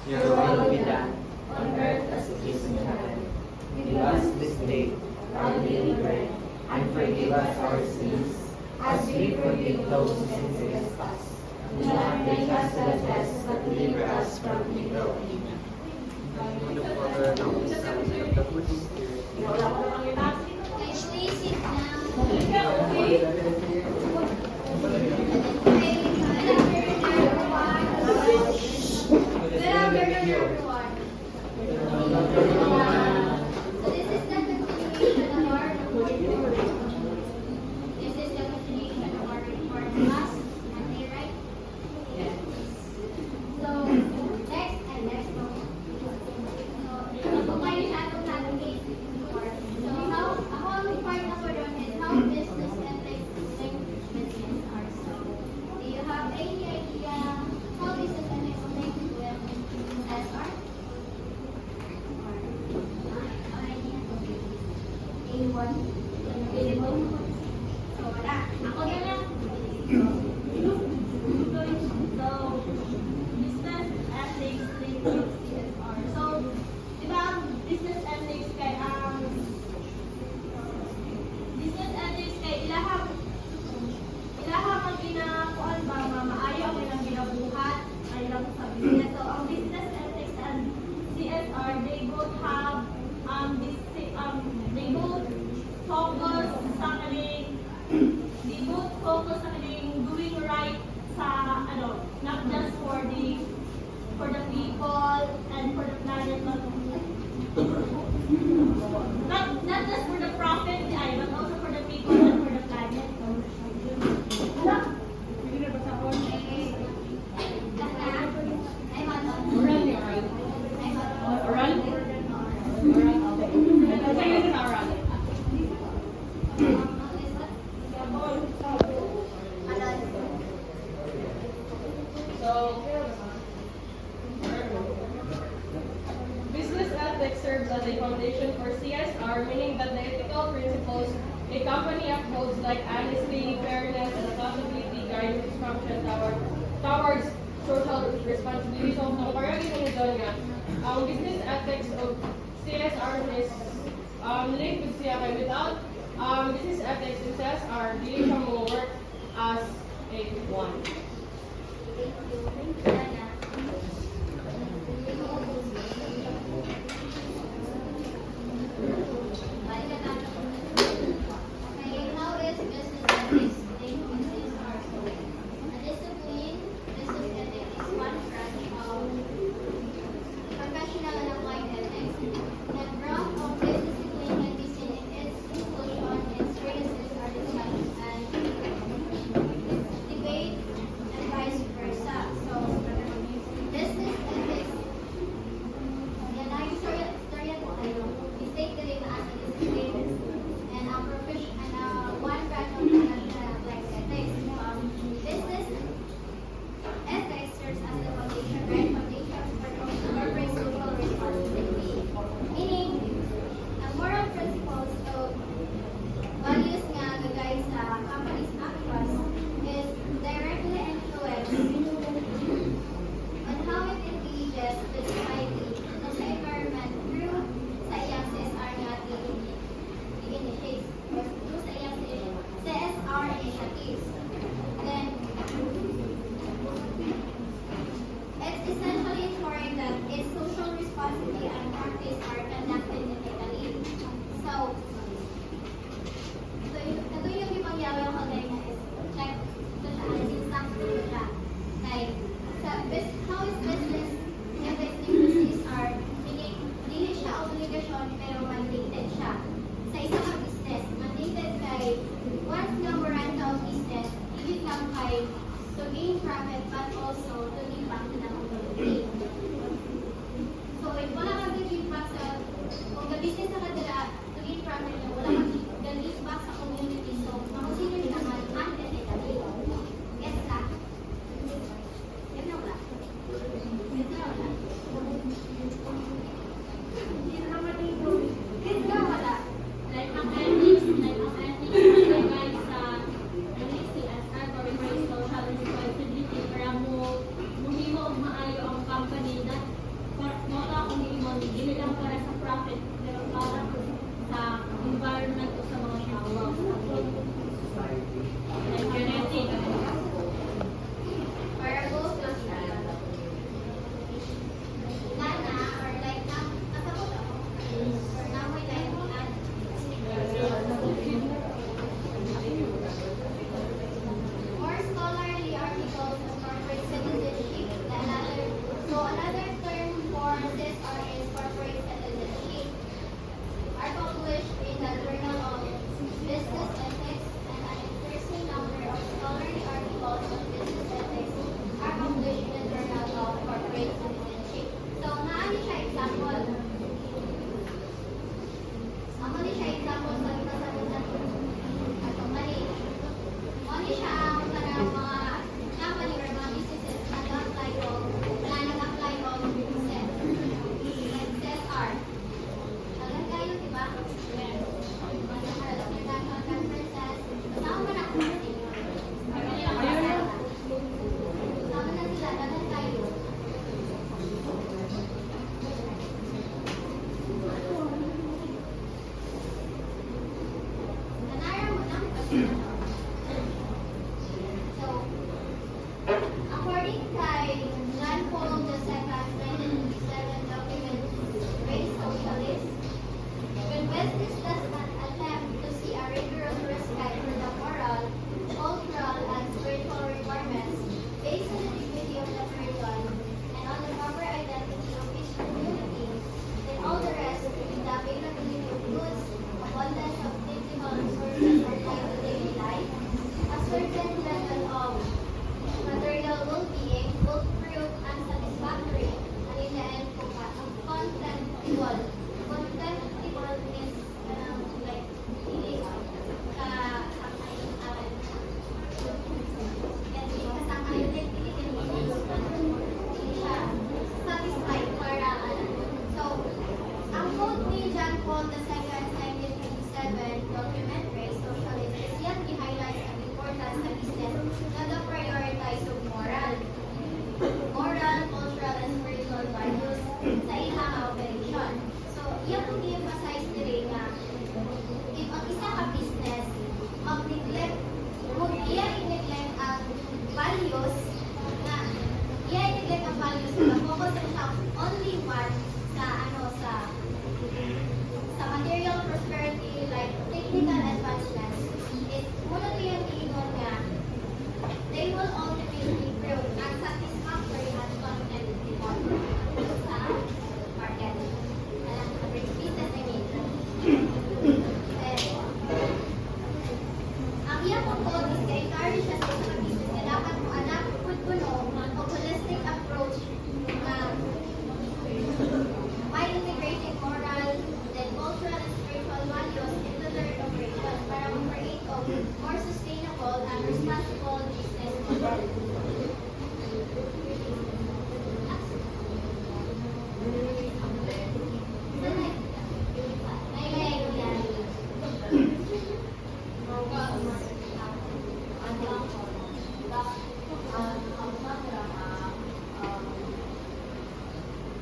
Your will be done, on earth as it is in heaven. Give us this day our daily bread, and forgive us our sins, as we forgive those who sin against us. Do not bring us to the test, but deliver us from evil. Amen. In the Father, and of the Son, and of the Holy Spirit. Please sit down. Good afternoon, everyone. So this is the continuation of our report. This is the continuation of our report class. Am I right? Yes. So next and next one. So kumain na itong navigate report. So ako ang part na ko doon is how business ethics link business are. So do you have any idea how business ethics link with SR? A1? So wala. Ako na lang. So, business ethics linked with CSR. So, di ba ang business ethics kay ilahang ang ginakuan ba maayo ang ilang ginabuhat ay lang sa business. So, ang business ethics and CSR, they both have they both focus sa kaning doing right sa not just for the people and for the planet, but not just for the profit but also for the people and for the planet. Business ethics serves as a foundation for CSR, meaning that the ethical principles a company upholds, like honesty, fairness, and accountability, guide its function towards social responsibility. So, parang ginagawa nga, ang business ethics of CSR is linked with CSR. Without business ethics and CSR, dili siya mo work as a one. Okay, how is business ethics linked with CSR? So, a discipline, business ethics is one branch of professional and applied ethics. The graph of this discipline can be seen in its inclusion, its treatises are discussed, and debate, and vice versa. So, contemptible. Contemptible is like hindi satisfied para so ang quote ni John Paul II 1957 documentary Socialist is yan i-highlight ang importance ng business na the-prioritize of moral, cultural, and spiritual values sa ilang operation. So, iyan kung i-emphasize nila nga if ang isa ka business mag-neglect i-neglect ang values na i-neglect ang values na focus sa only one sa material prosperity like technical advancements is muna yung ingon nga they will ultimately prove unsatisfactory at contemptible sa market. Business I mean. Ang iyang pagkod is ka-encourage siya sa isang business na dapat mo anak puno o holistic approach na by integrating moral, then cultural and spiritual values into their operation para mag-create of more sustainable and responsible business model.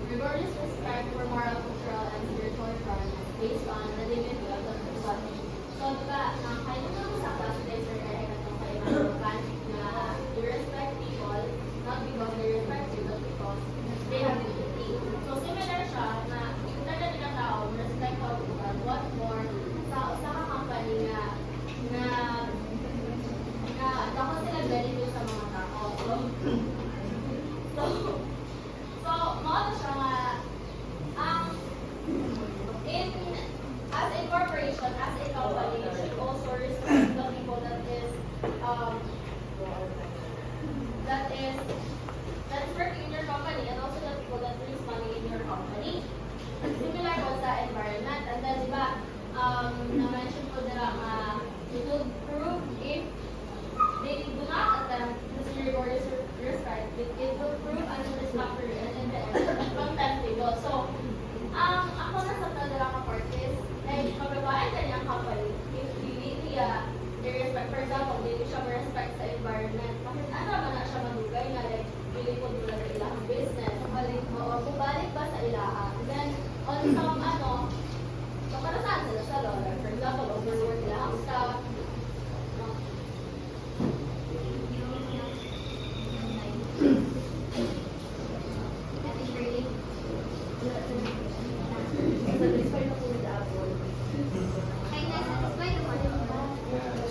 Regardless respect for moral, cultural, and spiritual requirements based on the dignity of the person. So, diba, kahit naman sa class days or kaya katong kayo na you respect people, not because they respect you, but because they have dignity. So, similar siya na yung talaga ng tao, respect of people, what more sa company na dapat sila benefit sa mga tao. So, mga siya nga, as a corporation, as a company, you should also respect the people that is working in your company and also the people that brings money in your company. Similar po sa environment. And then, diba, na-mention ko nila it will prove if they do not attempt to reward respect, it will prove unsatisfactory and in the end, contemptible. So, ako na sa talaga ka-parties, like, mababae ka niyang company, if they respect, for example, hindi siya ma-respect sa environment, bakit ano man na siya madugay na, like, pili ko mula sa ilang business, bubalik ba sa ilaha? Then, on some, so, para saan sila sa law? Like, for example, overwork ilang staff,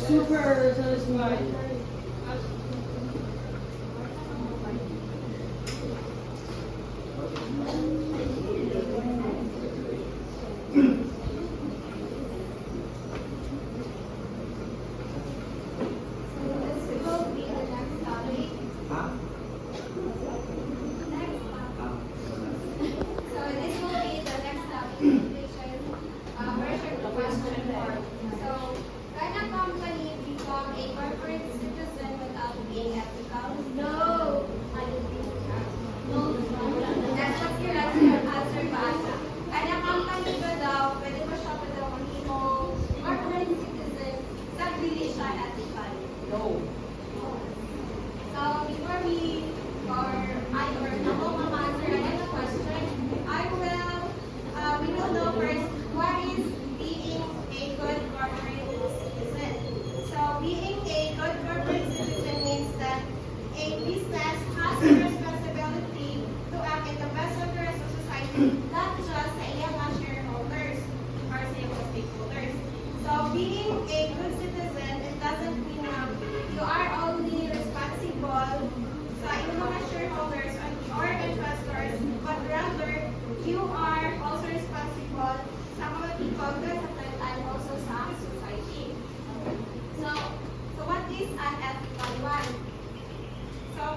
Super satisfied.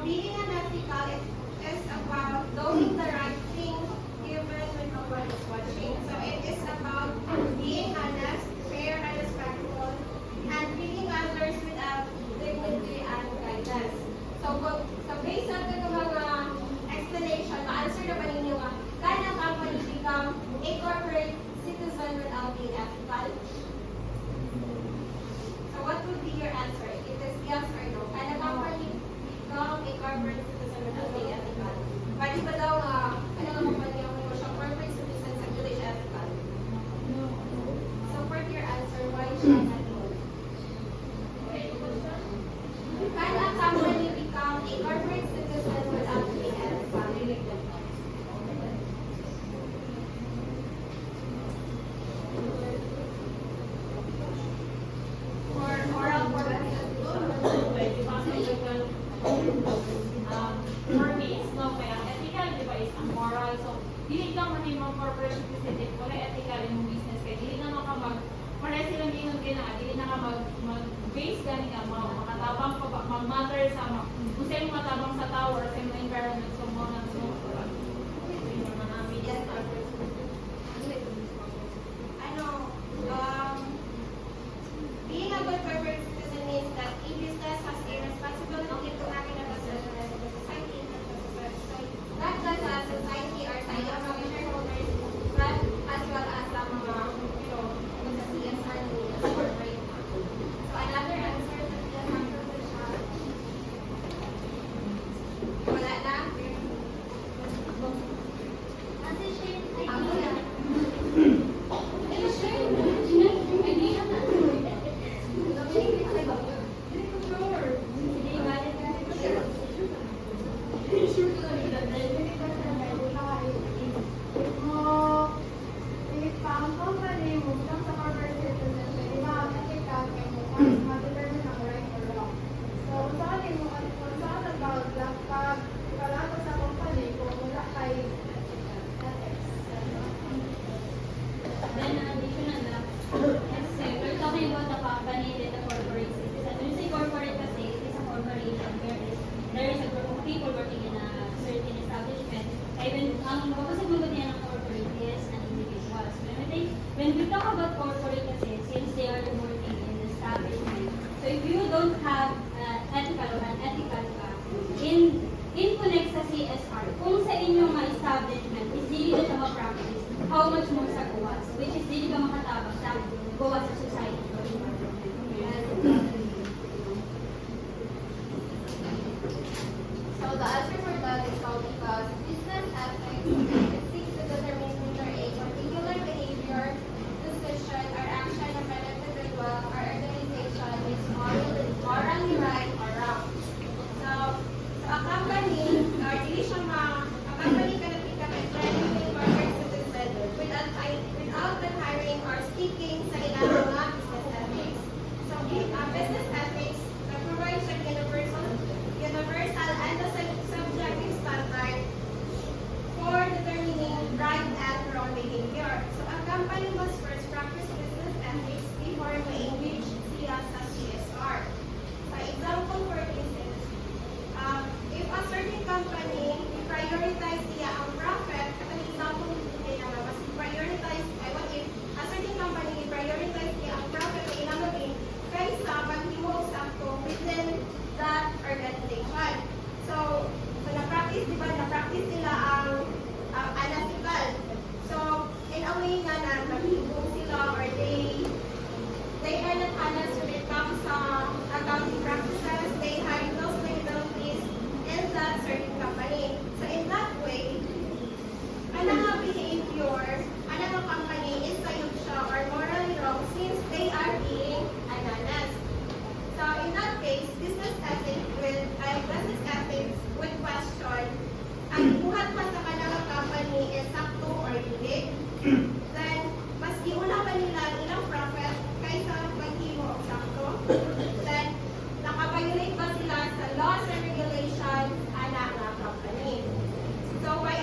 Being unethical is about doing the right thing even when no one is watching. moral. So, dili ka mahimong corporation president, wala ethical yung business kay dili na ka pares silang gingon kay na dili na ka mag-base gani ka makatabang pa mag-matter sa kung sa'yo matabang sa tower sa mga environment so mo na so Being a good corporate citizen means that a business has a responsibility to act in a position as a society, not just as society or sa iyang mga shareholders, but as well as sa mga, sa CSR as corporate. So another answer to the controversial. Wala na? Ate, share yung Ako idea. na. Share yung idea na. Then, additional na, kasi we're talking about the company and the corporate citizen. When you say corporate kasi, it is a corporation where there is a group of people working in a certain establishment. Even, ang kapasag mo niya ng corporate is an individual. So, when we talk about corporate kasi, since they are working in the establishment, so if you don't have ethical or unethical ka, in connect sa CSR, kung sa inyong establishment is dili na siya ma-practice, how much more sa gawas, which is dili ka makatabang sa gawas sa society. So the answer for that is all because business ethics it seeks to determine whether a particular behavior, decision, or action of an individual or organization is morally right or wrong. So a company or dili siya a company cannot become a genuine corporate citizen without them hiring or speaking sa ilang mga business ethics. So business ethics provides a universal and a subjective standard for determining right and wrong behavior. So a company must first practice business ethics before we engage siya sa CSR. For example, for instance, if a certain company prioritize siya ang profit, at an example nila nga, mas prioritize, if a certain company prioritize siya ang profit na ilang gawin kaysa paghimo sakto within that organization. So na-practice, di ba, na-practice nila ang unethical. So, in a way nga na naghibong sila or they are not honest when it comes sa accounting practices, they hide those liabilities in that certain company. So, in that way, anong behavior, anong company is sayop siya or morally wrong since they are being honest. So in that case, business ethics with question, ang buhat pa sa kanilang company is sakto or hindi, then mas iuna pa nila ilang profit kaysa maghimo og sakto, then nakaviolate ba sila sa laws and regulations ana nga company. So by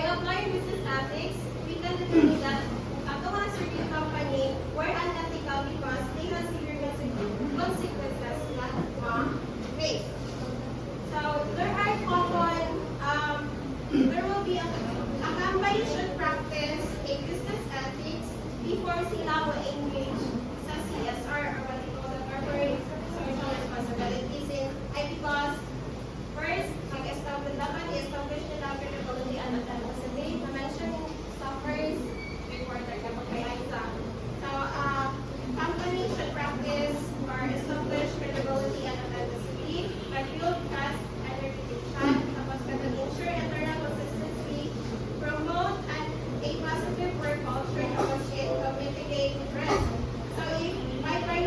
applying business ethics, we can determine that ato nga certain company were unethical because they have severe consequences that face. So there are there will be a company should practice a business ethics before sila will engage sa CSR or what we call the corporate social responsibilities because first, dapat i-establish nila credibility and authenticity. Na-mention sa first report na kapag So, companies should practice or establish credibility and authenticity by build trust and reputation, tapos ensure internal consistency, promote a positive work culture, tapos it mitigate risk. So, if by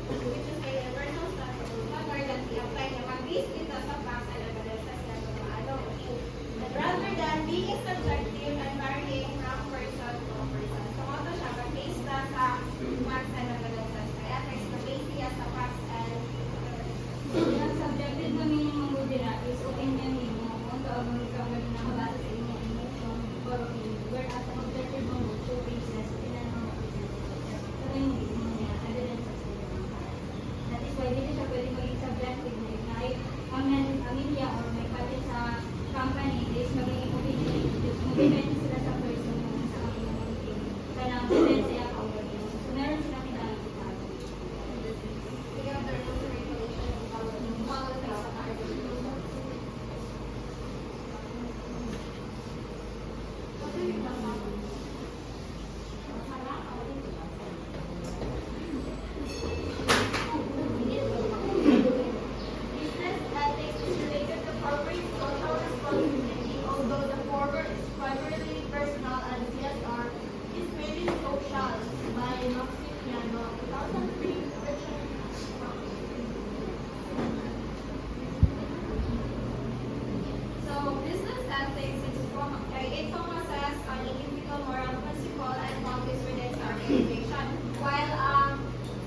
which is a universal standard that we apply na mag-base dito sa facts and evidences na tumaano. And rather than being subjective and varying from person to person. So, ito siya, mag-base na sa facts and evidences. Kaya, there's the base niya sa facts and Yung subjective na minimum mo din is opinion mo kung ano ka na nakabasa sa inyong emotion or opinion. Whereas ang objective mo show basis, pinanong representative. So yung mo niya, evidence sa inyong That is why dito siya pwede maging subjective na ignite ang pamilya or may pati sa company is magiging opinion. Mag-depende sila sa person kung sa kanilang opinion. Kaya ang evidence ay ako. So meron silang pinakita. we have the rules and regulations and politics of our Business ethics is related to corporate social responsibility, although the former is primarily personal and CSR is mainly social by Maximiano 2003 version. So, business ethics is it focuses on individual moral principle and values within the organization, while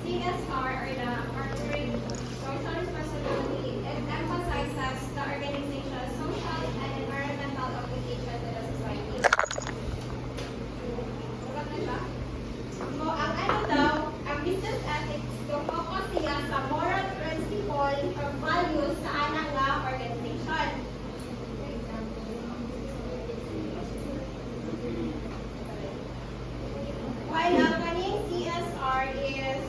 CSR or the corporate social responsibility it emphasizes the organization's social and environmental obligation to the society. Sagot na siya? So, ang ano daw, ang business ethics, focus niya sa moral principle or values sa anang nga organization. While ang kaning CSR is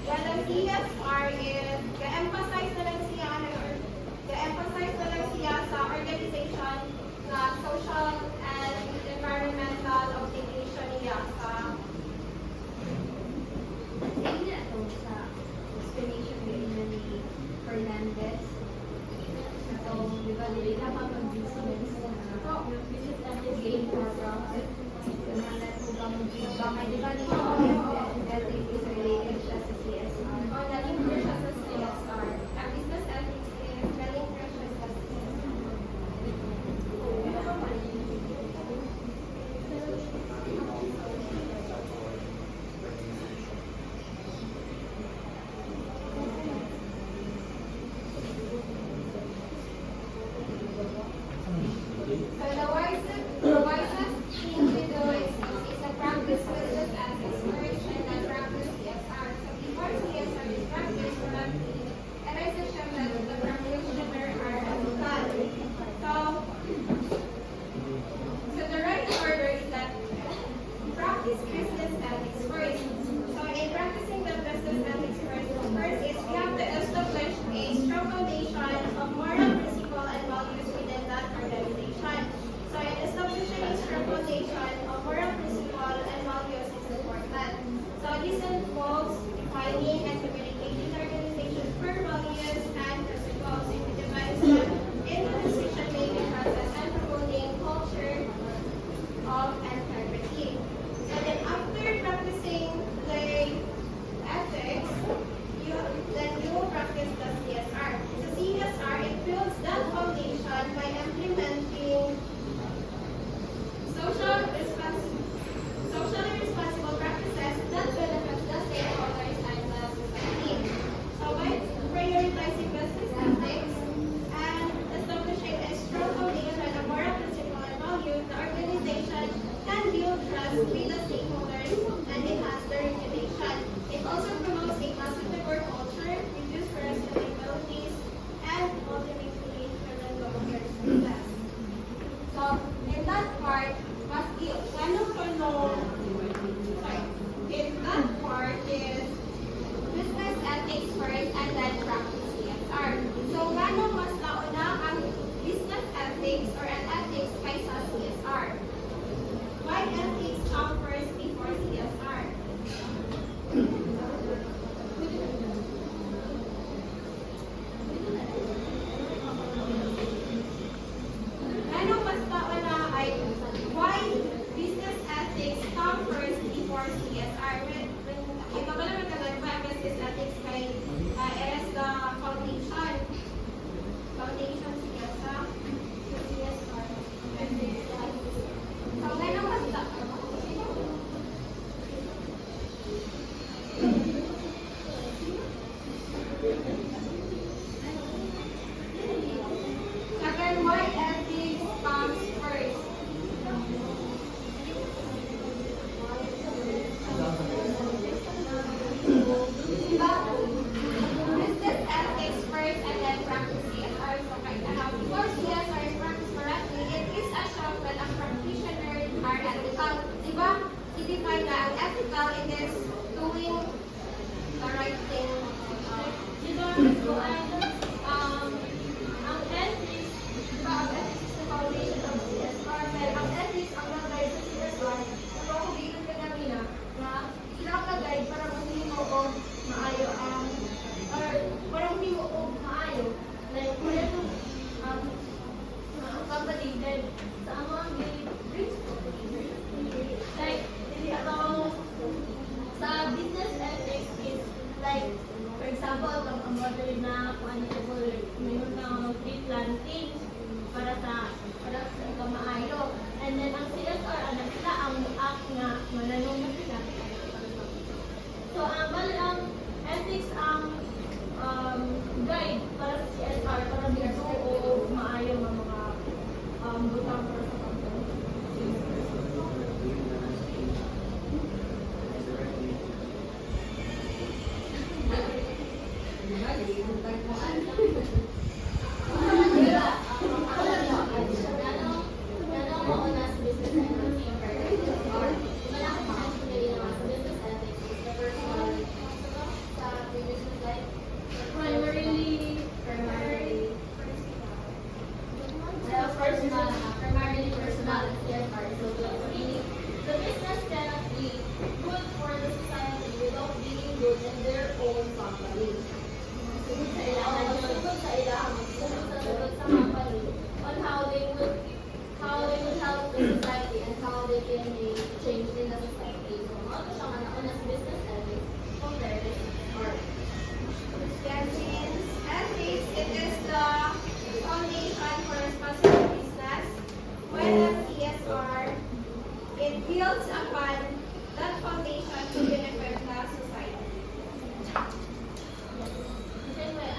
while ang CSR is ga-emphasize na lang siya sa organization na social and environmental obligation niya sa Hindi na ito sa explanation ni Fernandez. So, di ba, di ba kapag-business business ethics gain for profit. Kaya po ba mag-bakay, di ba, di ba, ethics is related siya sa CSR. o naging siya sa CSR. Ang business ethics is galing siya sa CSR. So the wisest thing to do is to practice business ethics first and then practice CSR. So before CSR is practiced, we're not and I suggest that the practitioner are educated. So the right order is that practice business ethics first. So in practicing the business ethics first is we have to establish a strong foundation of moral principle and values within that organization. So in establishing a strong foundation of moral principle and values is important. So this involves defining and communicating the organization's core values and principles in the development in the decision-making process and promoting culture of integrity. And then after Primarily personal and CSR. So meaning the business cannot be good for the society without being good in their own company. Sugod sa ilang, sugod sa company on how they would help the society and how they can make change in the society. So ano siya man ako na business ethics compared to art. Yes, since ethics, it is the foundation for responsible business. While CSR, it builds upon that foundation to benefit the society. Kasi may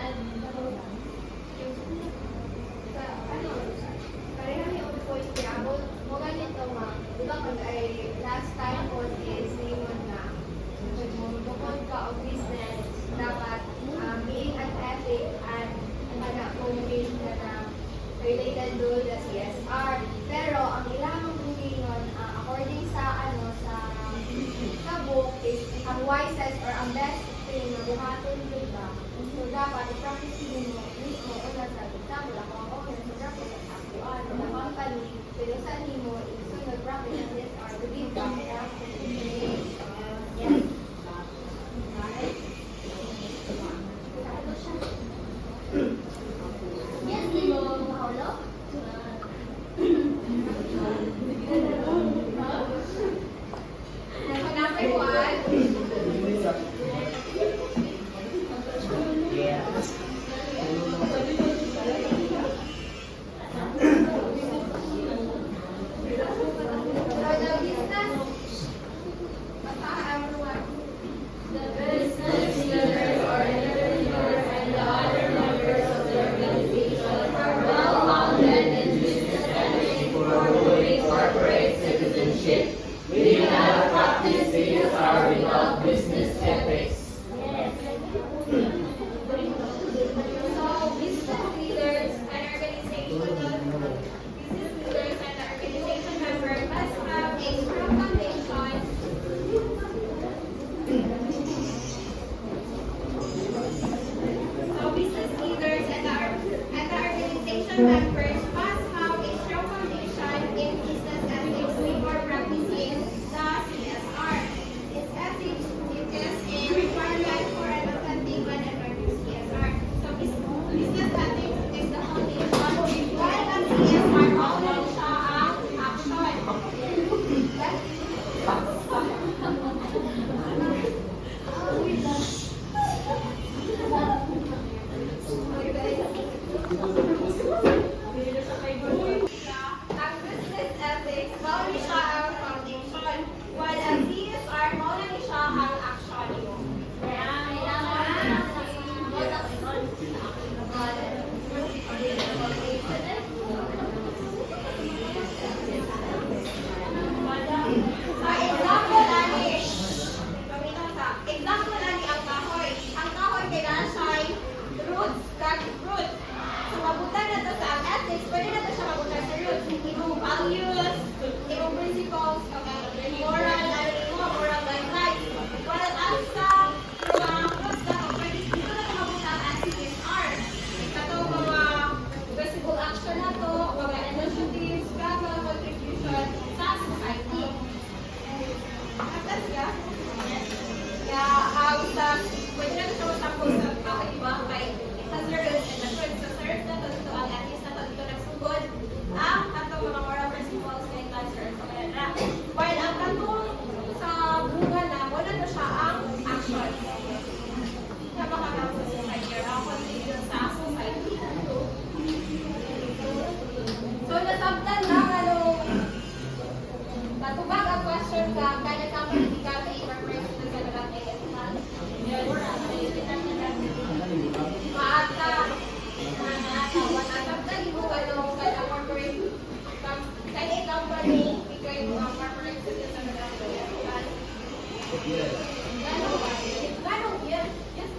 Pareha yung point niya. Mo ganito ma, di ba pag ay last time po is ngayon na bukod ka o business, dapat being an ethic and communication na related to the CSR. Pero ang ilang opinion, according sa book is ang wisest or ang best thing na buhaton diba. So dapat i-practice mo mismo una sa example ako ang owner sa practice at actual sa company pero sa nimo isunod practice ang CSR to give back yes. yes, di mo maholo? Number one, members must have a strong foundation in business ethics before practicing the CSR. Its ethics is a requirement for an authentic and effective CSR. So business ethics is the foundation, while ang CSR already siya ang action. Ang business ethics, mao ni siya ang foundation, while ang CSR, mao na ni siya ang action. Example ani ang kahoy. Ang kahoy kay naa siya roots, roots. So mabutan na to sa ang ethics, pwede na to siya mabutan sa roots. Imong values, imong principles, moral guidelines. While ang sa roots na to, pwede dito na to mabutan ang CSR. Kato mga visible action na to, mga initiatives, mga contribution sa society. Atas ya? Pwede na siya matapos sa kakaiba kay sa service and the fruit. Sa service na ito ang ethics na ito nagsugod ang katong mga moral principles kay cancer. While ang katong sa bunga na, wala na siya ang action. Na makakang sa society or ang contribute sa society. So, nasabtan lang matubag ang question ka, kaya ka politika kay incorporation ng kanalang ethical. Maata, wanasabtan mo kaya corporate kaya company, ikay mo ang corporate sa kanalang ethical. Ganong yan? Yes,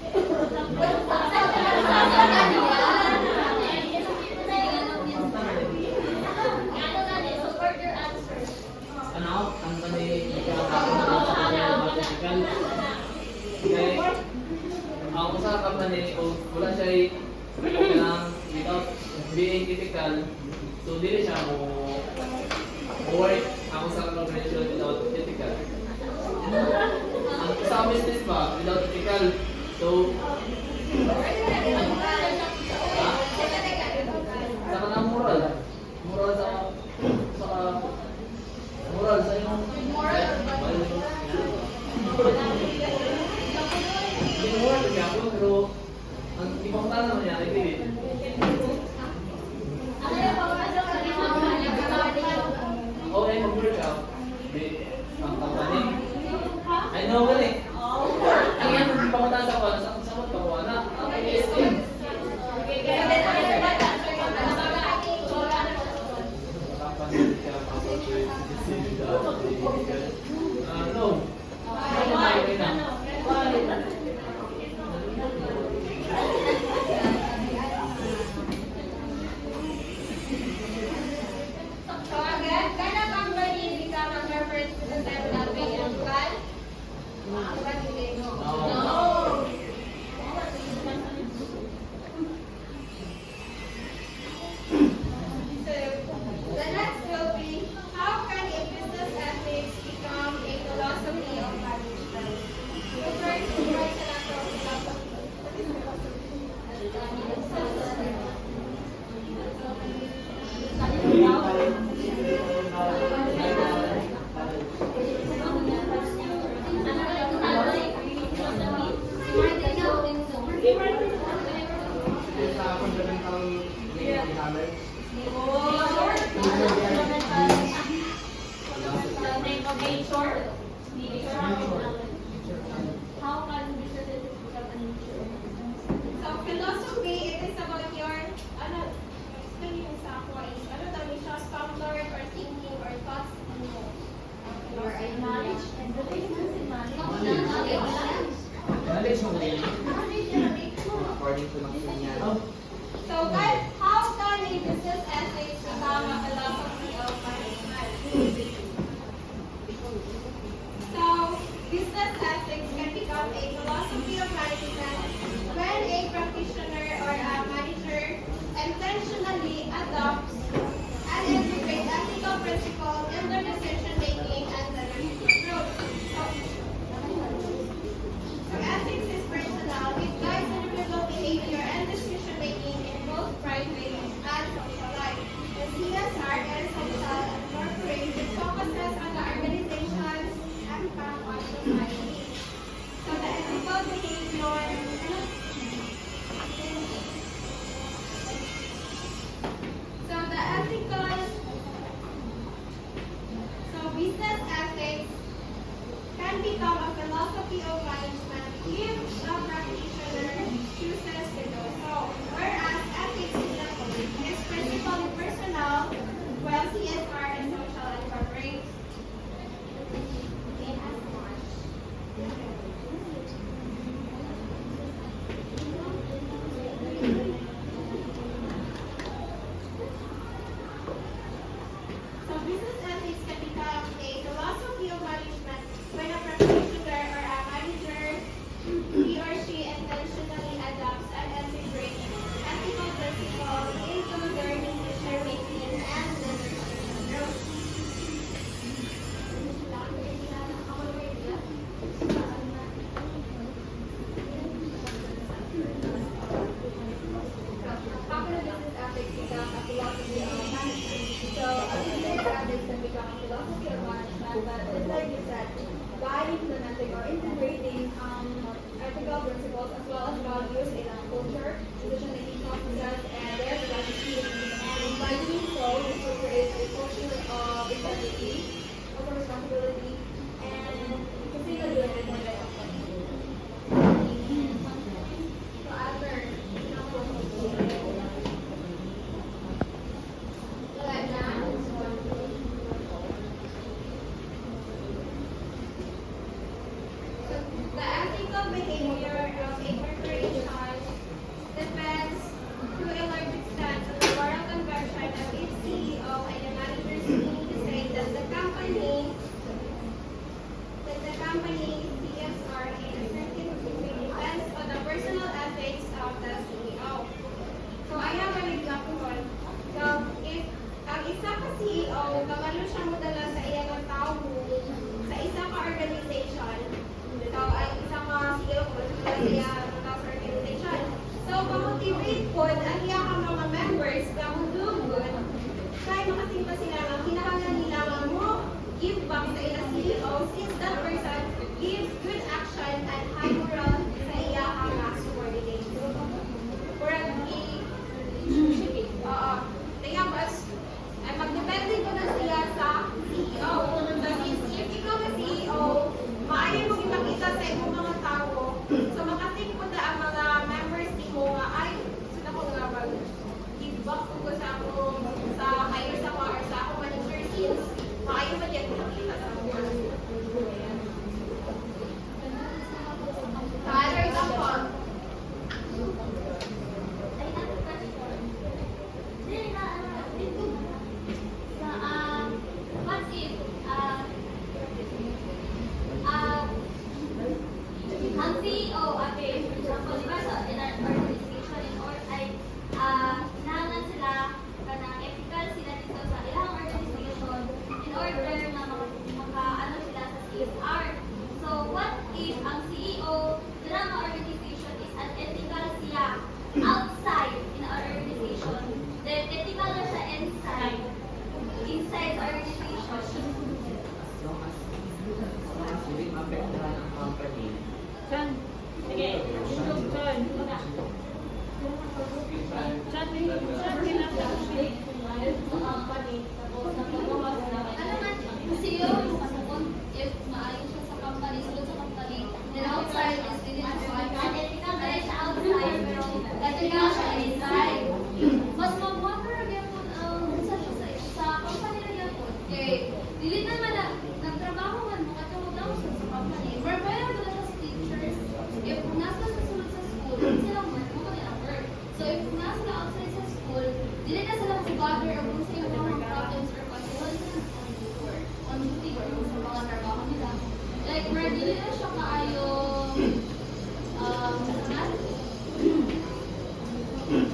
ethical. Kaya ang usa ka man o wala siya kanang without being ethical, so dili siya mo work ang usa ka organization without ethical. Ang sa business ba without ethical, so sa kanang moral sa imong moral kaya ako pero ang ibang tao naman niya hindi. Okay, mag-work out. Ang company. I know ka eh. Ang yan, hindi pa mataas ako. Sa mga pakuha na. Ang ISM. No. So again, can a company become a corporate citizen without being ethical? No. The next will be, how can a business ethics become a philosophy of management? The first is right and natural philosophy. Sa fundamental knowledge. How can business ethics become an issue? So philosophy, it is about your, explain yung sa ako is, daw ni siya, standard or thinking or thoughts mo. Or knowledge and Knowledge mo rin. According to Maximian. So guys, how can a business ethics become a philosophy of management? So business ethics can become a philosophy of management when a practitioner or a manager intentionally adopts and integrates ethical principles in their decision making and leadership approach. So ethics is personal. It guides individual behavior and decision making in both private and social life. The CSR and social and corporate focuses on the organization's impact on society. So the ethical behavior. So the ethical. So business ethics can become a philosophy of management if the practitioner chooses to do so. Whereas ethics is principally personal, while CSR is social and corporate. So business ethics can become a philosophy of management when a practitioner or a manager, he or she intentionally adopts and integrates ethical principles into their decision making and leadership approach. How can a business ethics become a philosophy of management? So a business ethics can become a philosophy of management, but just like you said, by implementing or integrating ethical principles as well as values in our culture, decision-making processes, and their strategy. And by doing so, this will create a culture of integrity, of responsibility, and sustainability for the company. So after The ethical behavior of a corporation depends to a large extent on the moral conviction of its CEO and the managers who say that the company, sa iya organization. So, pamotivate po ang iyang mga members na mo do good. Kaya makasimpa sila ang kinahanglan nila nga mo give back sa iyang CEO since that person gives good action and high moral sa iyang subordinates. Kurang kaya mas, ay magdepende ko na siya sa CEO. That is, if ikaw na CEO, maayo mong ipakita sa ibang mga tao, so makating po na ang mga members ni mo nga, ay, sila ko nga mag-give back ko sa ako, sa hire sa ko, or sa ako manager since, maayo mo yan ipakita sa mga. For example, What if ang CEO, okay, for example, di ba sa in our organization in or ay hinahangan sila kanang ethical sila dito sa ilang organization in order na maka sila sa CSR. So what if ang CEO ng mga organization is unethical siya outside in our organization, then ethical na siya inside our organization. Hindi maapektuhan ang company. Chan. Sige. Yung Chan. Chan nila sa company. Tapos nagpagawa sila. Ano man, CEO, if maayos siya sa company, sulod sa company, then outside is really unethical na siya outside, pero ethical siya inside. Mas mag-wonder again po sa company na yan po. Okay, dili naman na nagtrabaho man mo katulog daw sa company. Prepare mo na sa teachers. If nasa sa sulod sa school, sila work mo kanila work. So if nasa na outside sa school, dili na sila mag-bother o kung sa yung mga problems or possible sila on duty or sa mga trabaho nila. Like, where dili na siya kaayo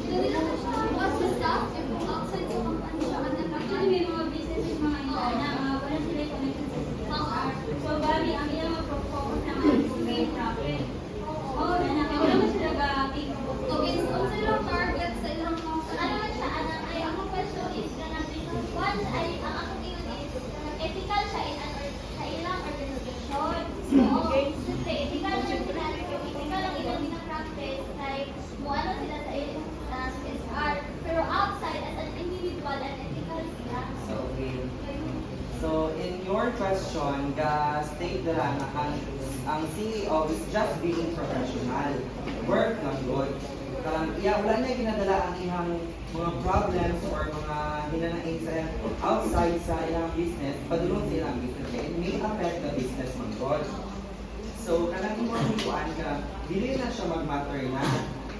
dili na siya what's the stuff if outside sa company siya Actually, may mga businesses mga ina na wala sila connection sa CSR. So, bali, ang ilang mag-focus naman kung may profit. Oo, na wala mo sila ga-take. okay, so sa ilang target sa ilang company. Ano man siya, ay ang question is one ay ang akong tingin is ethical siya sa ilang organization. So, sa ethical siya sila, ethical ang ilang practice like mo ano sila sa CSR. Pero outside as an individual and ethical sila. So, okay. So, in your question, state that ang CEO is just being professional. Work not good. Wala na ginadala ang ihang mga problems or mga hinanain sa outside sa ilang business, padulong sa ilang business. It may affect the business man God. So, kanang imong hikuan ka, dili na siya mag-matter na.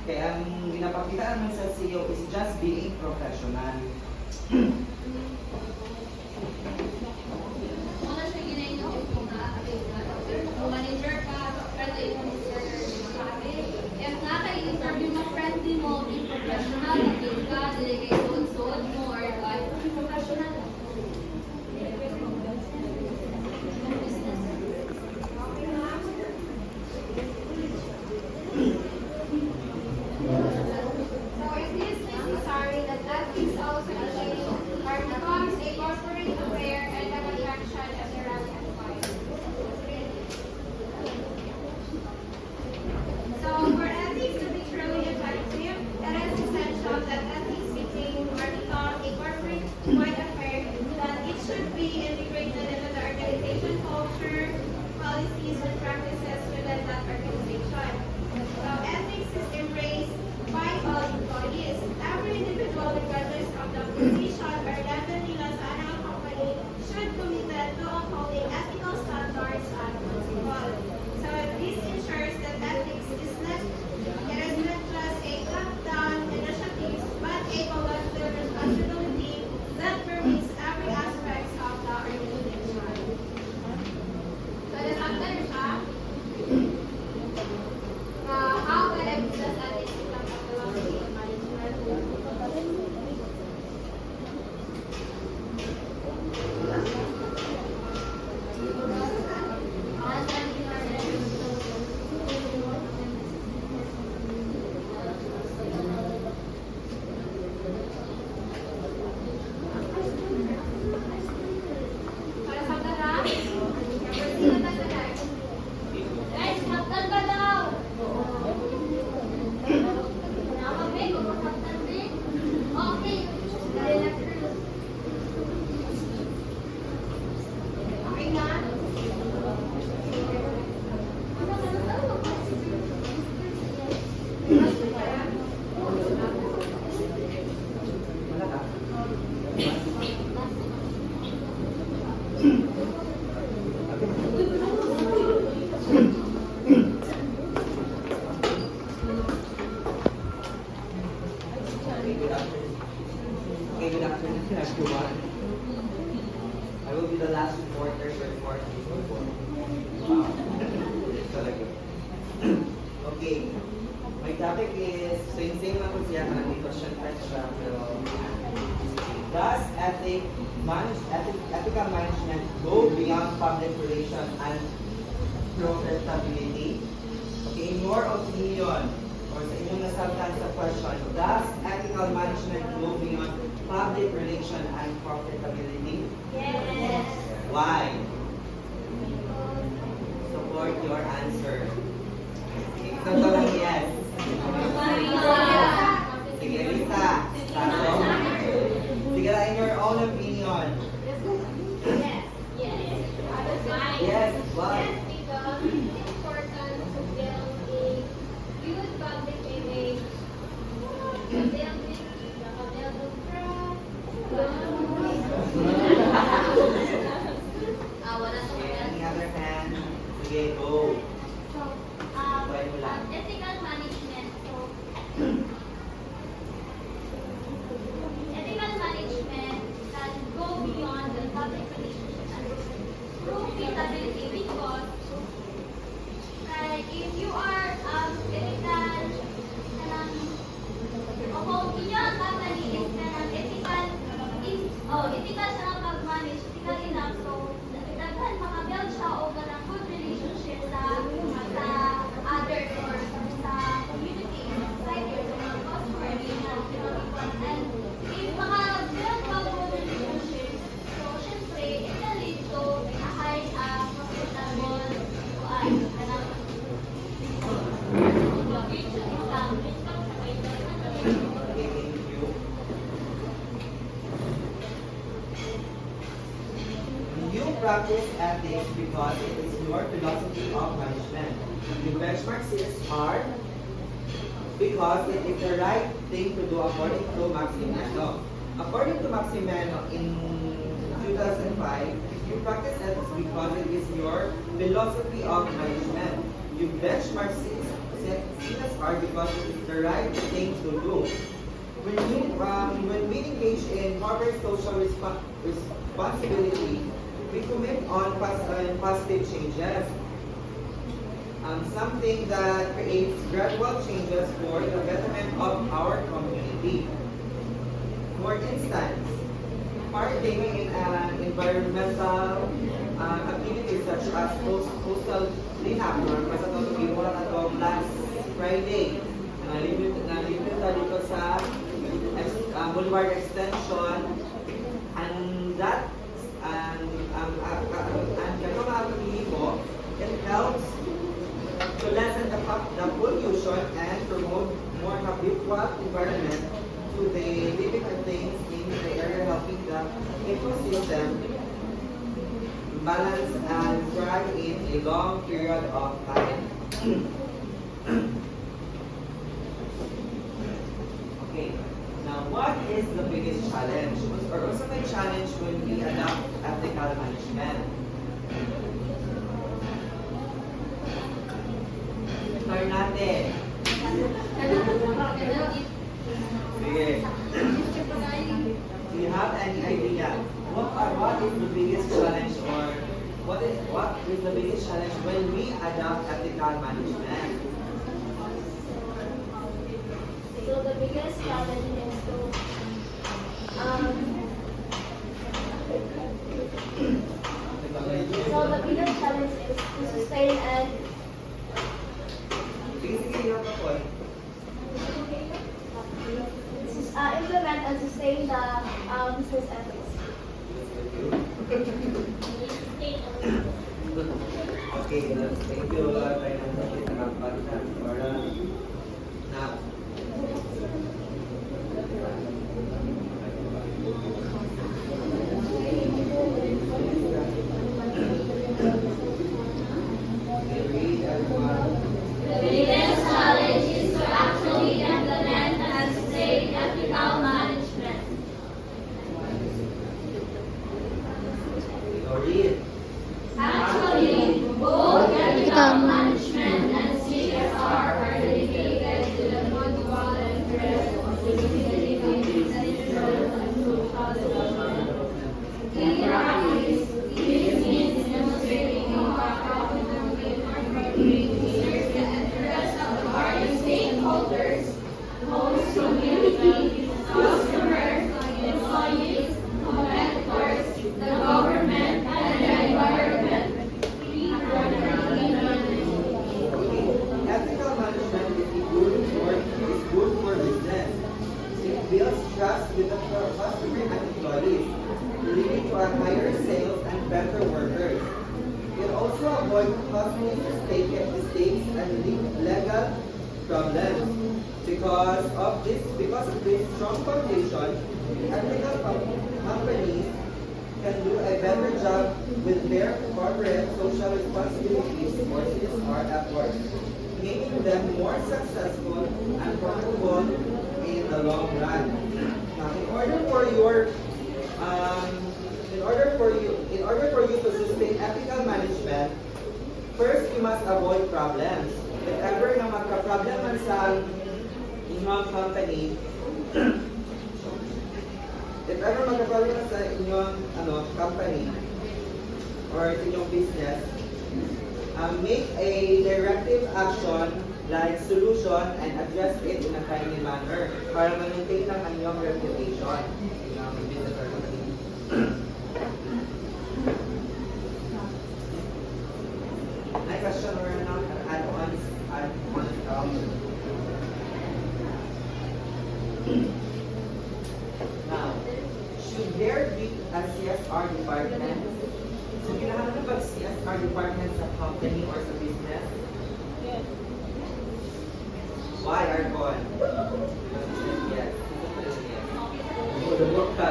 Kaya ang ginapakita naman sa CEO is just being professional. Wala siya ginainyo kung kung manager ka, friendly manager ka. If naka-interview mo, friendly mo, be professional, nag-give ka, dili kay suod-suod mo, or professional. so if it is necessary that ethics also achieve or becomes a corporate affair and a contract Okay, good afternoon to everyone. I will be the last reporter for this report. Wow. Talaga. Okay. My topic is, same lang po siya, ang question type siya, pero does ethical management go beyond public relations and profitability? Okay, in your opinion, or sa inyong nasagutan sa question, does ethical management go beyond public relation and profitability? Yes. Why? Support your answer. Okay, isang lang yes. Sige, Lisa. Tanong. Sige lang, in your own opinion. Yes. Yes, why? Yes, because it's important to build a good public image, build the trust. Wala to Okay, yan. any other hand? Sige, go. So, ethical management. So, ethical management can go beyond the public relationship and profitability because if you are ethical, kung inyong company is ethical, ethical siya ang pag-manage, ethical enough, so daghan makabuild siya o ganang good relationship sa others or sa community, society, or sa mga customer, and if makabuild ka good relationship, so syempre, it can lead to a high profitable ganang Okay, thank you. You practice ethics because it is your philosophy of management. You benchmark CSR because it is the right thing to do according to Maximeno. According to Maximeno in 2005, you practice ethics because it is your philosophy of management. You benchmark CSR because it is the right thing to do. When we engage in corporate social responsibility, we commit on positive changes. Something that creates gradual changes for the betterment of our community. For instance, participating in environmental activities such as coastal cleanup, kasi ito mo lang ito last Friday. Nalipit na dito sa Boulevard Extension, and that and ganito ang activity mo, it helps to lessen the pollution and promote more habitable environment to the living things in the area, helping the ecosystem balance and thrive in a long period of time. Okay, now what is the biggest challenge? Or also may challenge when we adopt ethical management? Start natin. Sige. Do you have any idea? What is the biggest challenge, or what is the biggest challenge when we adopt ethical management? So the biggest challenge is to sustain and Sige, you have a point. implement and sustain the business ethics. Okay, thank you. Tayo ng sakit na kapalitan. Now, read everyone. The biggest challenge is to actually implement and sustain ethical management. Read. Actually, both ethical ethical management and CSR are dedicated to the mutual interest of society and its growth and social development. In practice, this means demonstrating how accountability serves the interests of the various stakeholders, host community, customers, employees, competitors, the government, and the environment. Ethical management is good for business. It builds trust with the customer and employees, leading to a higher sales and better workers. It also avoids costly mistakes and legal problems. Because of this strong foundation, ethical companies can do a better job with their corporate social responsibilities or CSR efforts, making them more successful and profitable in the long run. Now, in order for you to sustain ethical management, first you must avoid problems. If ever na magka-problem man sa inyong company, if ever magka-problem sa inyong company or sa inyong business, make a directive action like solution and address it in a timely manner para ma-maintain ang inyong reputation. Inyong business or company. Next question or add-ons. Now, should there be a CSR department? So, kailangan na ba CSR department sa company or sa business? Yes. Why, Arcon? Yes. Yes. Ka.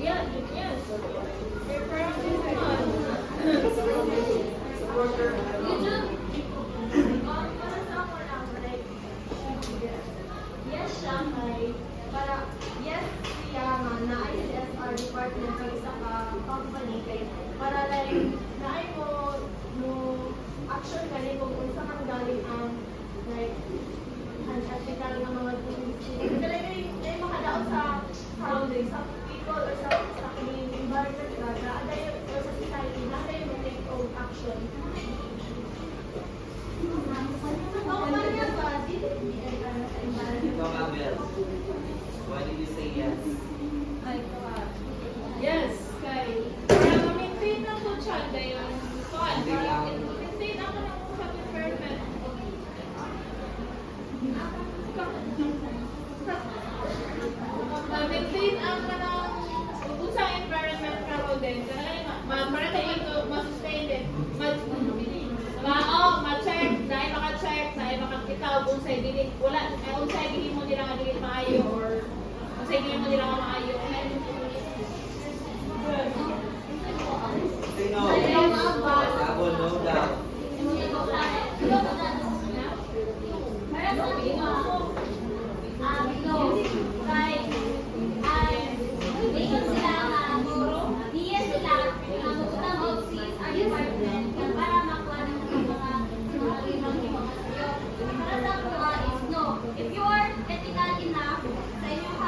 Yeah, yes. Your practice naman. Supporter. Yes, siya kay para yes siya nga na ICSR department kay isa ka company kay para like naay mo action kani kung unsa man galing ang like unethical nga mga things. Kaya ay makadaot sa surrounding sa people or sa environment na aday or sa society na aday mo take action. Ikaw, Abel. Why did you say yes? Yes, kay para ma-maintain na po siya dayon. Kuan, para maintain ako ng usap environment. Ma-maintain ang kanang usang environment karon din. Para naman ito ma-sustain din. Ma-check, dahil maka-check, dahil makakita kung sa'y dili, wala, kung sa'y dili mo nila nga dili maayo or kung sa'y dili mo nila nga maayo. Say no. Sabo, no doubt. If you are ethical enough sa inyong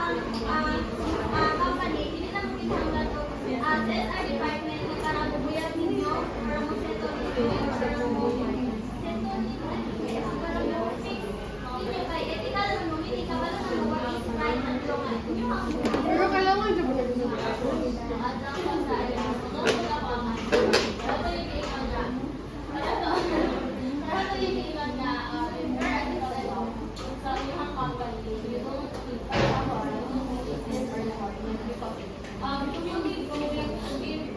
company, hindi na mo kinahanglan o CSR department na para bubuyag ninyo para mo settle ninyo para mo settle ninyo para mo fix ninyo kay ethical naman mo hindi ka wala na what is right and wrong inyo ang Pero kailangan dyan mo nagsasabi. Community going and give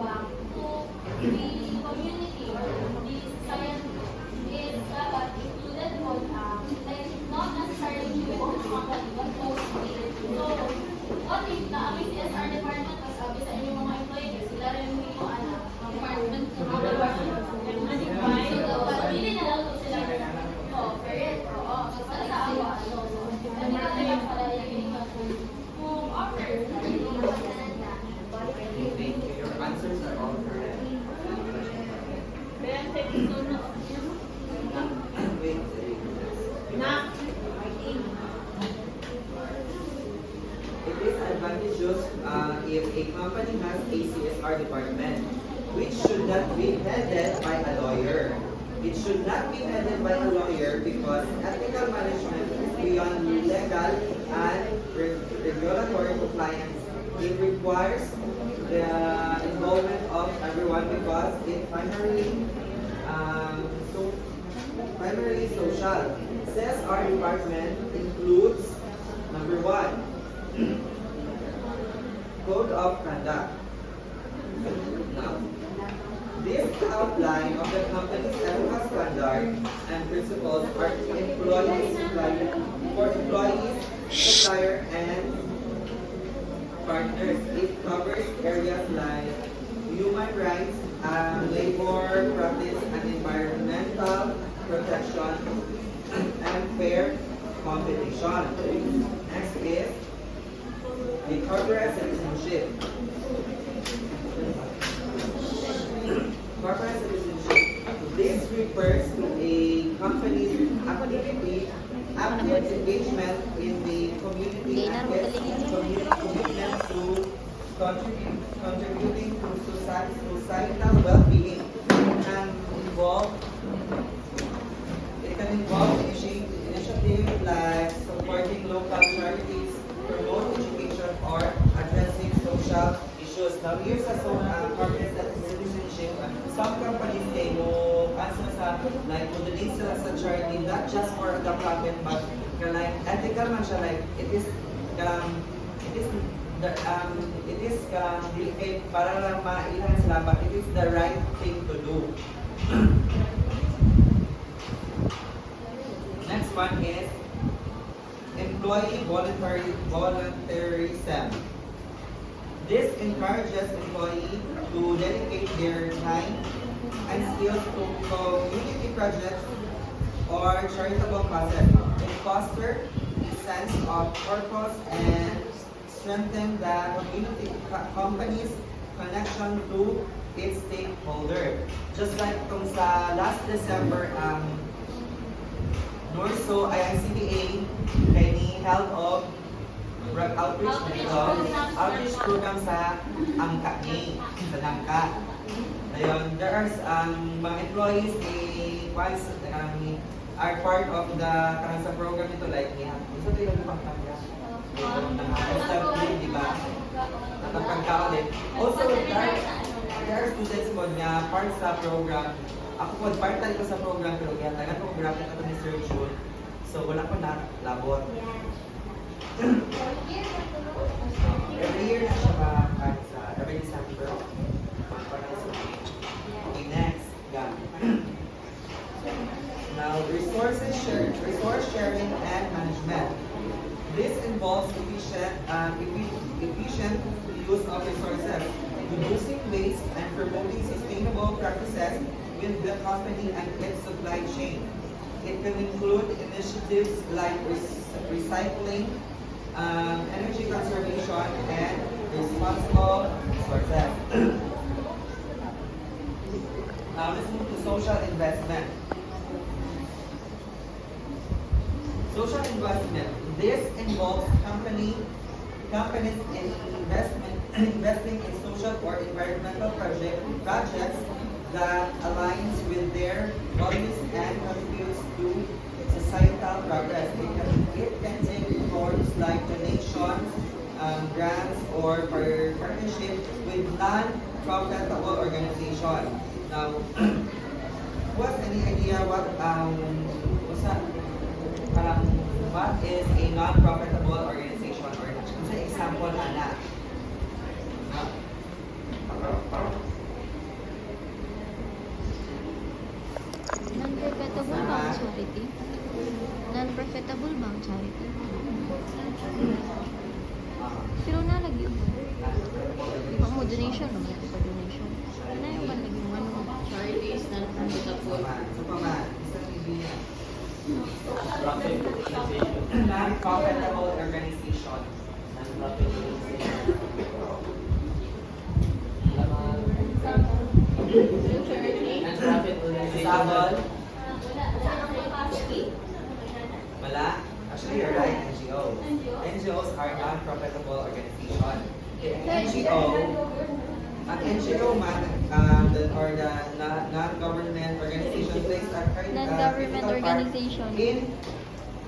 if a company has a CSR department, which should not be headed by a lawyer. It should not be headed by a lawyer because ethical management is beyond legal and regulatory compliance. It requires the involvement of everyone because it primarily social. CSR department includes number 1, code of conduct. Now, this outline of the company's ethical standard and principles are for employees, supplier, and partners. It covers areas like human rights, labor practice, and environmental protection, and fair competition. Next is the corporate citizenship. Corporate citizenship. This refers to a company's active engagement in the community and its commitment to contributing to societal well-being. It can involve initiatives like supporting local charities, promote education, or addressing social issues. Now, here's a corporate citizenship. Some companies, they mo answer sa, like, donate sila sa charity, not just for the profit, but like, ethical man siya, like, it is para lang mailan sila, but it is the right thing to do. Next one is employee volunteerism. This encourages employees to dedicate their time and skills to community projects or charitable causes. It fosters a sense of purpose and strengthen the company's connection to its stakeholder. Just like kung sa last December, Norso ay ang CBA kay ni held of outreach program sa Angka sa Langka. Ayun, there are mga employees once are part of the sa program ito like niya. Isa ito yung pangkanya. Di ba? Nakapagkao din. Also, there are students mo nga part sa program. Ako po, part-time ko sa program pero kaya tagan ko graphic ako ni Sir June. So, wala ko na labot. Every year na siya kahit sa every December. Okay, next. Now, resource sharing and management. This involves efficient use of resources, reducing waste, and promoting sustainable practices with the company and its supply chain. It can include initiatives like recycling, energy conservation, and responsible sources. Now let's move to social investment. Social investment. This involves companies investing in social or environmental projects that aligns with their values and contributes to societal progress. It can take forms like donations, grants, or partnership with non-profitable organizations. Now, what's any idea what is a non-profitable organization? Or sa example, Ana. Non-profitable ba ang charity? Non-profitable ba ang charity? Pero nalagi mo. Iba mo donation, no? Sa donation. Ano yung lagi mo? Ano? Charity is non-profitable. Isang idea. Profit organization. Non-profitable organization. Non-profit organization. Non-profit organization. Sabon. Capacity. Wala. Actually, you're right, NGOs. NGOs are non-profitable organizations. NGO or the non-government organization plays a Non-government critical part organization. in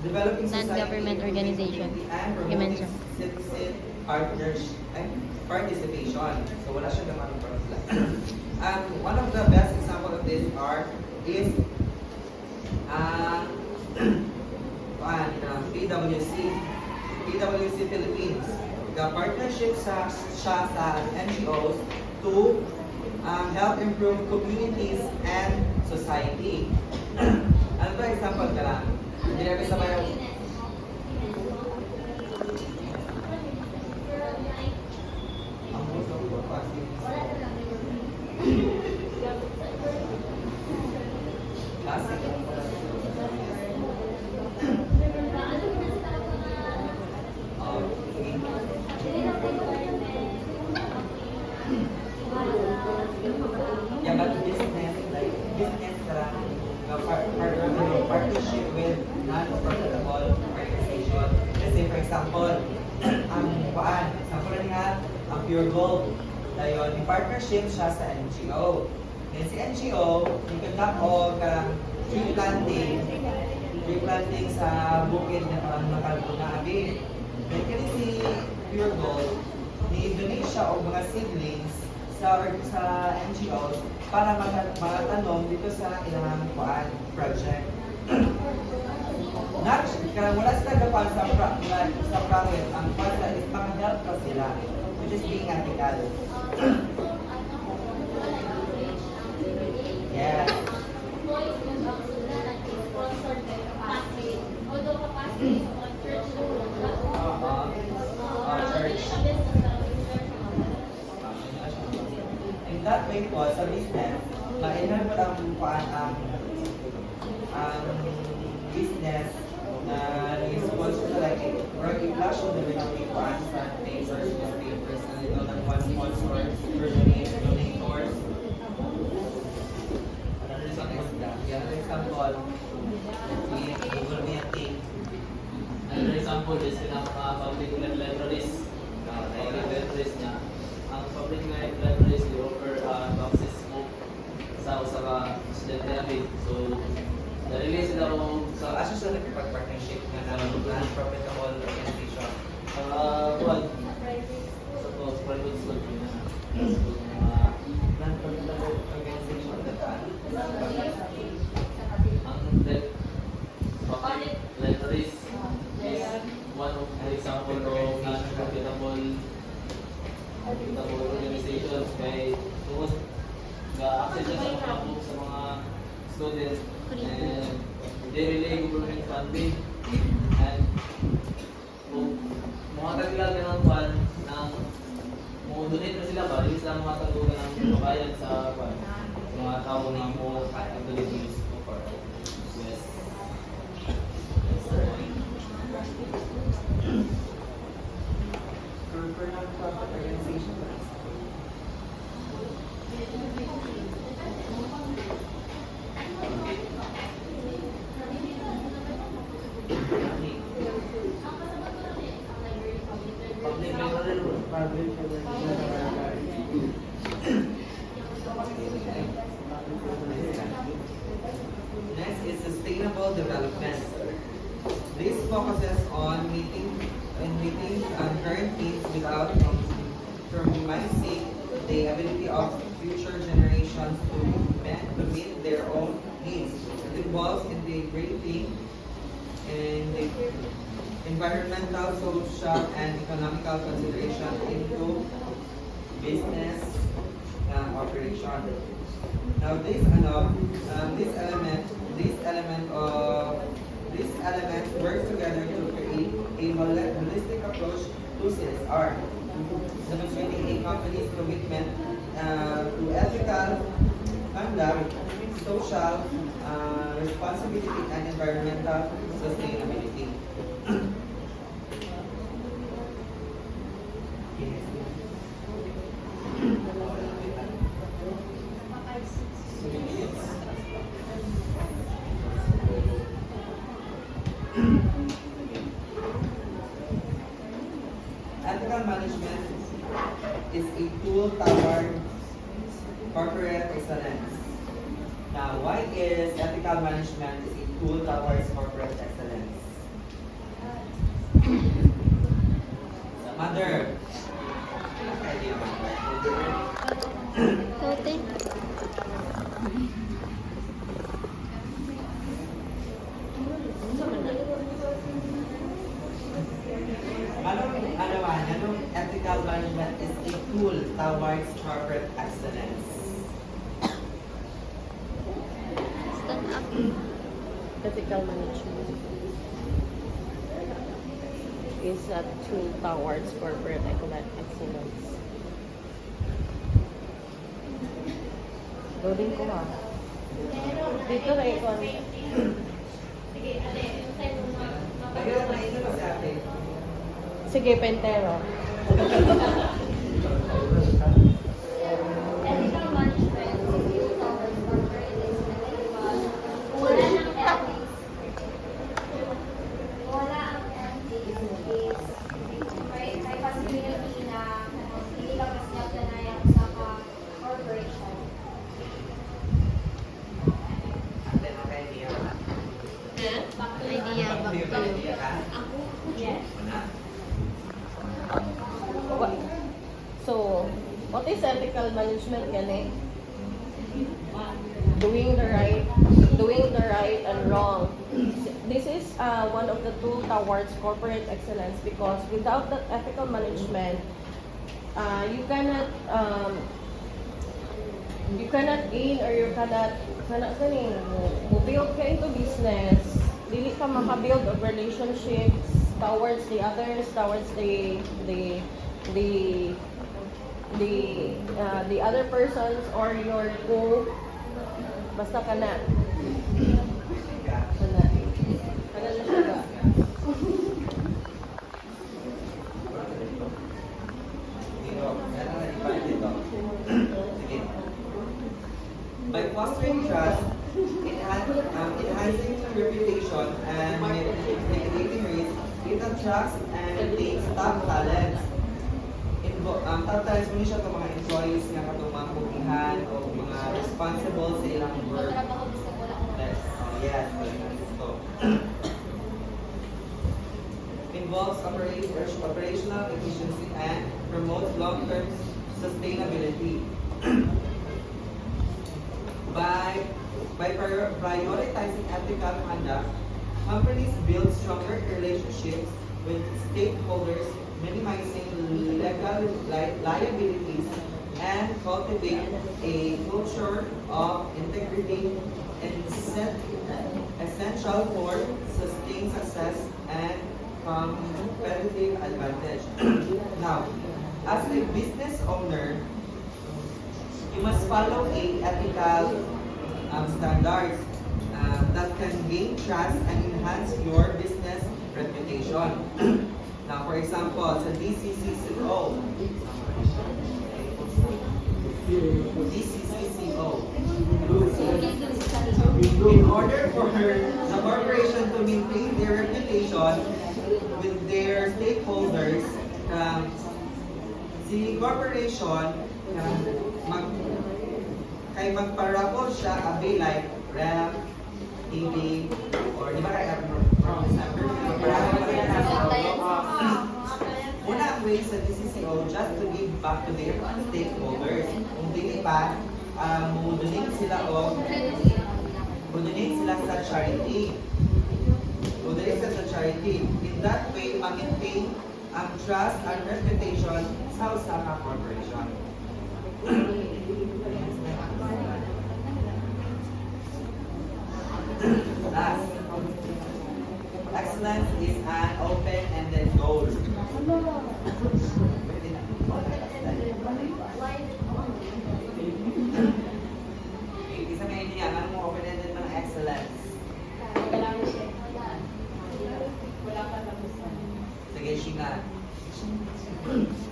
developing society, Non-government organization. and You promoting mentioned. citizen participation. So wala siya naman one of the best example of this is PwC Philippines. The partnership siya sa NGOs to help improve communities and society. Ano ba example ka lang? Hindi namin sabay yung Yeah, but business partnership with non-profitable organization. Let's say, for example, example nga, ang Pure Gold. Dayon, in partnership siya sa NGO. And si NGO, nagkandak o tree planting sa bukid na parang makalpunaabi. Then kaya si Pure Gold, ni-donate siya o mga seedlings sa NGOs para makatanom dito sa ilang project. Wala sila gapan sa profit, ang profit is pang-help ka sila, which is being ethical. Yes. In that way po, sa business, ma-enhance ang business na sponsor like i-flash on the video sa papers, newspapers, na ito ng one sponsors, donators. Another example, Google Meeting. Another example is ng mga public libraries. Libraries na ang public libraries they offer access mo sa estudyante namin. So, na-release sila ko So, asa siya nagpag-partnership na non-profitable organization? Well, sa private school na Non-profitable organization ang public libraries is one of the example of non-profitable organization kay tungkol ga-access sa mga books sa mga students and they relay government funding and mga tagilag ng kwan ng donate na sila ba, release lang mga tagugan ng bayan sa kwan mga tao na mo activities for yes. for non-profit organization. Public library. Next is sustainable development. This focuses on meeting current needs without compromising the ability of future generations to meet their own needs. It involves integrating in the environmental, social, and economical consideration into business operation. Now, these elements work together to create a holistic approach to CSR, demonstrating a company's commitment to ethical conduct, social responsibility, and environmental sustainability. Ethical management is a tool toward corporate excellence. Now, why is ethical management is a tool towards corporate excellence? Mother. Idea, mother. Tote. Anong ethical management is a tool towards corporate excellence? Stand up. Ethical management is a tool towards corporate excellence. Loading ko ha. Dito na ikaw. Sige, ate, yung sa'yo Nagkira na ito kasi ate. Sige, pentero. Ethical management is towards corporate excellence because wala ng ethics. Wala ang ethics is may possibility na hindi ka mas nagdanayan sa corporation. Ate, okay, idea ka? Idea ba? Idea ka? Yes. Wala. So, what is ethical management gani? Doing the right and wrong. This is one of the tools towards corporate excellence because without that ethical management, you cannot gain or you cannot build ka into business. Dili ka makabuild of relationships towards the others, towards the other persons or your co. Basta ka na. Kana. Kana na siya ba? Dito. Dito. Sige. By fostering trust, enhancing reputation, and mitigating risk, it attracts and retains top talents. Top talents mo siya itong mga employees nga katong mga kukihan o mga responsible sa ilang work. Yes. So, involves operational efficiency and promotes long-term sustainability. By prioritizing ethical conduct, companies build stronger relationships with stakeholders, minimizing legal liabilities, and cultivate a culture of integrity essential for sustained success and competitive advantage. Now, as a business owner, you must follow ethical standards that can gain trust and enhance your business reputation. Now, for example, sa DCCCO, in order for the corporation to maintain their reputation with their stakeholders, si corporation magparapor siya abi like rep, TV, or di ba kaya una ang way sa DCCO just to give back to their stakeholders. Kung dili pa, mo-donate sila sa charity. Mo-donate sila sa charity. In that way, ma-maintain ang trust and reputation sa Osaka Corporation. Last, excellence is an open-ended goal. Isa nga hindi yan, anong open-ended ng excellence? Sige, Shinga.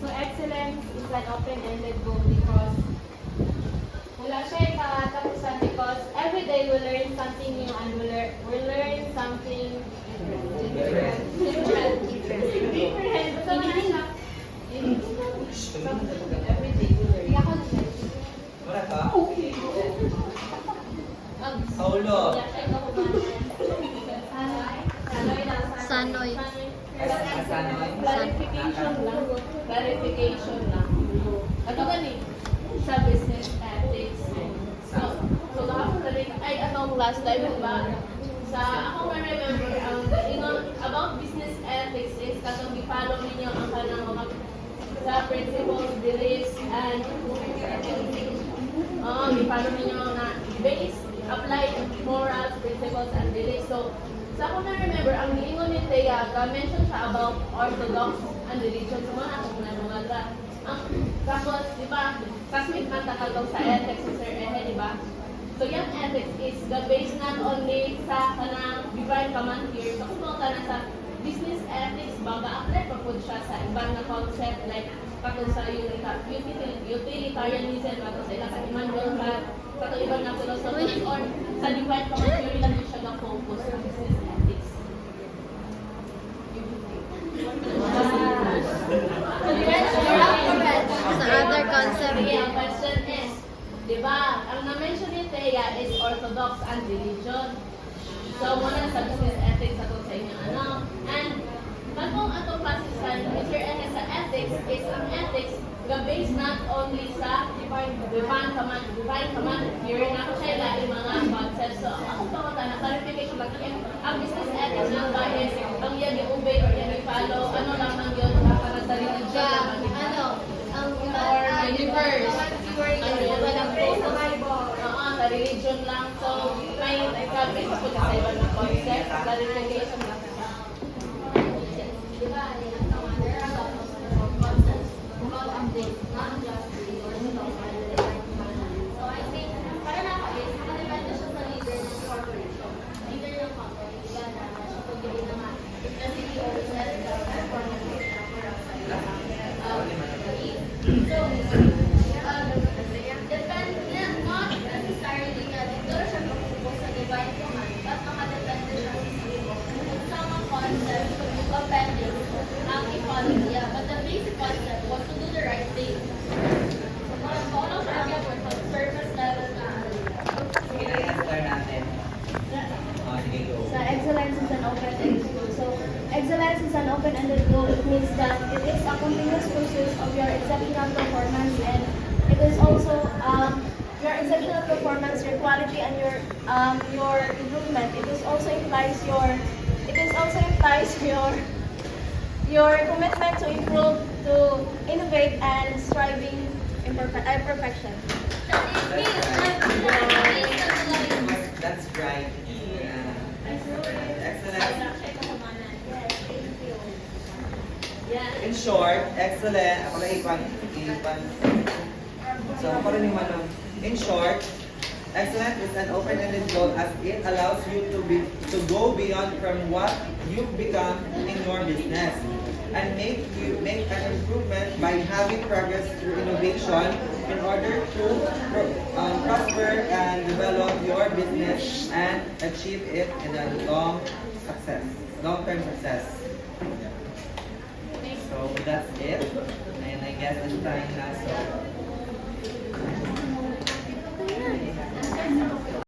So excellence is an open-ended goal because wala siya katapusan because every day we learn something new and we learn something different. So wala siya. Ulo. Yeah, siya ito kumanan. Sanoy lang. Sanoy. Asanoy. Clarification lang. Clarification lang. Ano gani? Sa business ethics. So ako na rin, ay atong last time, diba? Sa ako ma-remember, ang ingon about business ethics is katong i-follow ninyo ang kanang mga sa principles, beliefs, and i-follow ninyo na base, apply morals, principles, and beliefs. So, sa ako na-remember, ang niingon ni Thea, mention siya about orthodox and religion. So, mga akong nanungaga. Tapos, di ba, classmate man takatong sa ethics si Sir Ehe, di ba? So, yung ethics is the base not only sa kanang divine command here. So, kung mga na sa business ethics, baga-apply pa po siya sa ibang na concept like katong sa utilitarianism, katong sa ilang Immanuel Kant, katong ibang na philosophy, or sa divine command theory lang siya na-focus sa business ethics. Sa other concept. Sige, ang question is, di ba, ang na-mention ni Thea is orthodox and religion. So, muna sa business ethics ako sa inyo, ano? And, katong atong pasisan, Mr. Ehe, sa ethics is ang ethics ga-based not only sa divine command theory na ako siya ilalim mga concepts. So, ako pa na clarification lang, ang business ethics lang ba is ang yan i-obey or yan i-follow, ano lamang yun, para sa religion naman. Ang Or universe. Ano yun ba lang po? Bible. Oo, sa religion lang. So, may establish po sa iba na concept, clarification lang. Diba, ang tawanan, ang concepts about ang this, not just religion. So, I think, para na ako is, nakadepende siya sa leader ng corporation. Leader ng company, diba, na siya po gawin naman. The CEO is not the performance for us. So, depende, not necessarily na dito siya makukuha sa divine command, but makadepende siya sa CEO. Sa mga concept, offending ang equality, but the basic concept was to do the right thing. So, kung ano siya sa surface level na Sige na i-answer natin. Sige, go. So excellence is an open-ended goal. So excellence is an open-ended goal. It means that it is a continuous pursuit of your exceptional performance, and it is also your exceptional performance, your quality, and your improvement. It is also implies your commitment to improve, to innovate, and striving in perfection. That's right. Excellent. In short, excellent. Ako na ipan. So, ako rin yung manong. In short, excellent is an open-ended goal as it allows you to go beyond from what you've become in your business and make an improvement by having progress through innovation in order to prosper and develop your business and achieve it in a long-term success. So that's it, and I guess it's time na. So